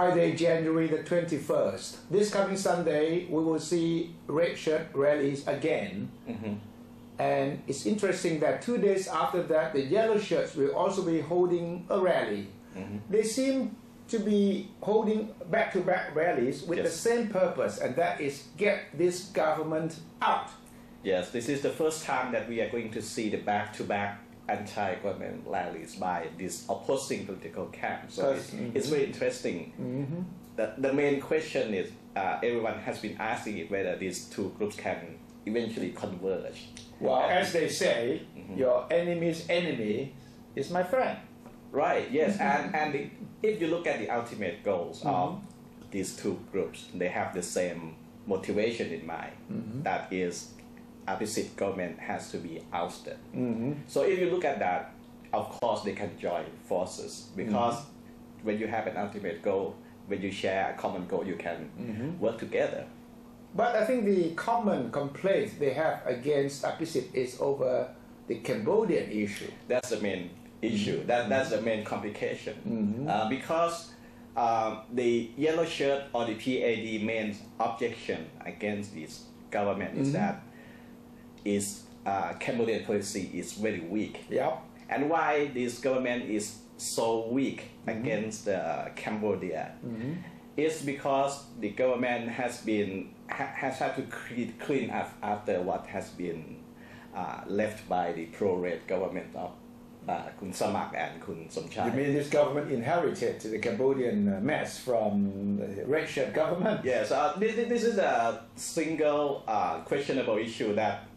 Friday, January the 21st. This coming Sunday, we will see red shirt rallies again. And it's interesting that 2 days after that, the yellow shirts will also be holding a rally. They seem to be holding back-to-back rallies with the same purpose, and that is get this government out. Yes, this is the first time that we are going to see the back-to-back anti-government rallies by these opposing political camps. So it's very interesting. The main question is, everyone has been asking it whether these two groups can eventually converge. Well, as they say, your enemy's enemy is my friend. Right, yes, and if you look at the ultimate goals of these two groups, they have the same motivation in mind. That is, opposite government has to be ousted. So if you look at that, of course they can join forces, because when you have an ultimate goal, when you share a common goal, you can work together. But I think the common complaint they have against opposite is over the Cambodian issue. That's the main issue. That's the main complication. Because the yellow shirt or the PAD main objection against this government is that Cambodian policy is very weak. And why this government is so weak against Cambodia is because the government has had to clean up after what has been left by the pro-red government of Kun Samak and Kun Somchai. You mean this government inherited the Cambodian mess from the red shirt government? Yes, this is a single questionable issue that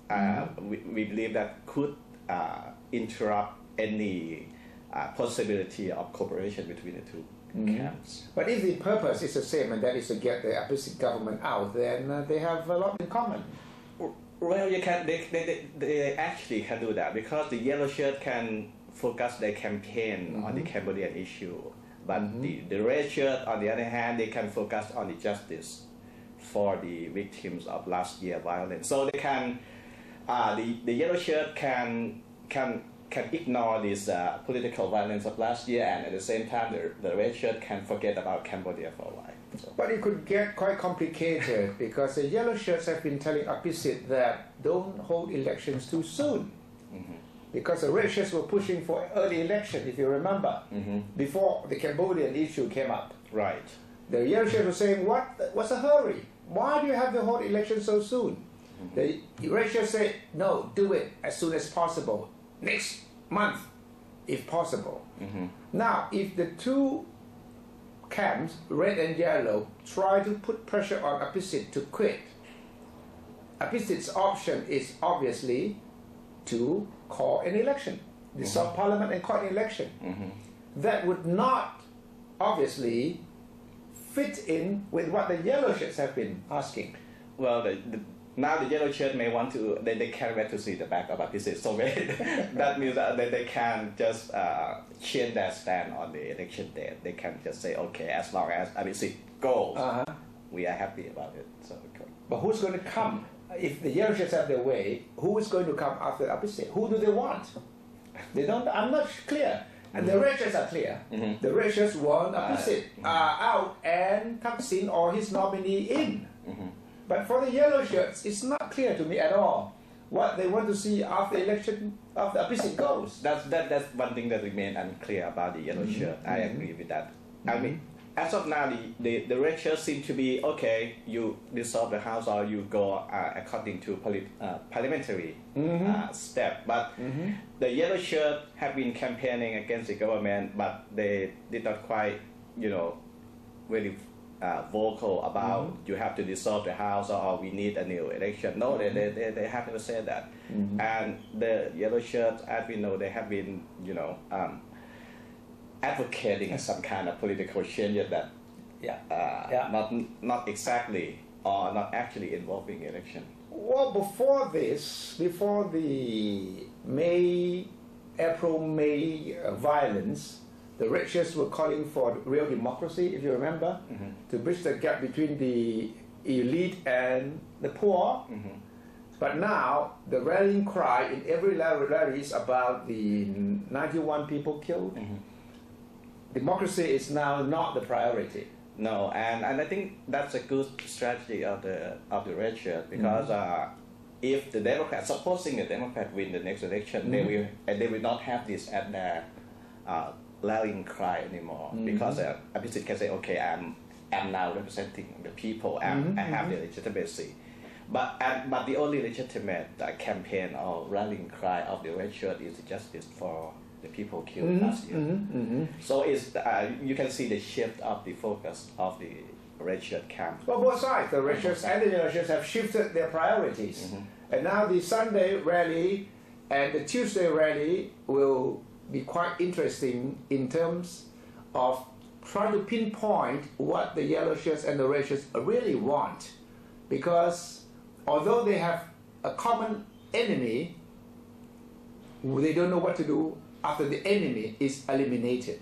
we believe that could interrupt any possibility of cooperation between the two camps. But if the purpose is the same, and that is to get the opposite government out, then they have a lot in common. Well, they actually can do that, because the yellow shirt can focus their campaign on the Cambodian issue, but the red shirt, on the other hand, they can focus on the justice for the victims of last year violence. So they can, the yellow shirt can ignore this political violence of last year, and at the same time, the red shirt can forget about Cambodia for a while. So. But it could get quite complicated because the yellow shirts have been telling opposite that don't hold elections too soon. Because the red shirts were pushing for early election, if you remember, before the Cambodian issue came up. Right. The yellow shirts were saying, what's the hurry? Why do you have to hold election so soon? The red shirts say, no, do it as soon as possible. Next month, if possible. Now, if the two camps, red and yellow, try to put pressure on opposite to quit, opposite's option is obviously to call an election, dissolve parliament and call an election. That would not obviously fit in with what the yellow shirts have been asking. Well, now the yellow shirt may want to, they can't wait to see the back of opposite. So that means that they can just change their stand on the election day. They can just say, okay, as long as opposite goes, we are happy about it. So, but who's going to come? If the yellow shirts have their way, who is going to come after opposite? Who do they want? They don't. I'm not clear. And the red shirts are clear. The red shirts want opposite out and Thaksin or his nominee in. But for the yellow shirts, it's not clear to me at all what they want to see after the election, after opposite goes. That's one thing that remains unclear about the yellow shirt. I agree with that. I mean, as of now, the red shirts seem to be, okay, you dissolve the house or you go according to parliamentary step. But the yellow shirt have been campaigning against the government, but they did not quite, really vocal about you have to dissolve the house or we need a new election. No, they have never said that. And the yellow shirts, as we know, they have been, advocating some kind of political change that not exactly or not actually involving election. Well, before this, before the April-May violence, the red shirts were calling for real democracy, if you remember, to bridge the gap between the elite and the poor. But now, the rallying cry in every rally is about the 91 people killed. Democracy is now not the priority. No, and I think that's a good strategy of the red shirt because if the Democrats, supposing the Democrat win the next election, they will not have this at their rallying cry anymore because Abhisit can say, okay, I'm now representing the people, I have the legitimacy. But the only legitimate campaign or rallying cry of the red shirt is justice for the people killed last year. So it's you can see the shift of the focus of the red shirt camp. Well, both sides, the red shirts and the yellow shirts, have shifted their priorities. And now the Sunday rally and the Tuesday rally will be quite interesting in terms of trying to pinpoint what the yellow shirts and the red shirts really want. Because although they have a common enemy, they don't know what to do after the enemy is eliminated.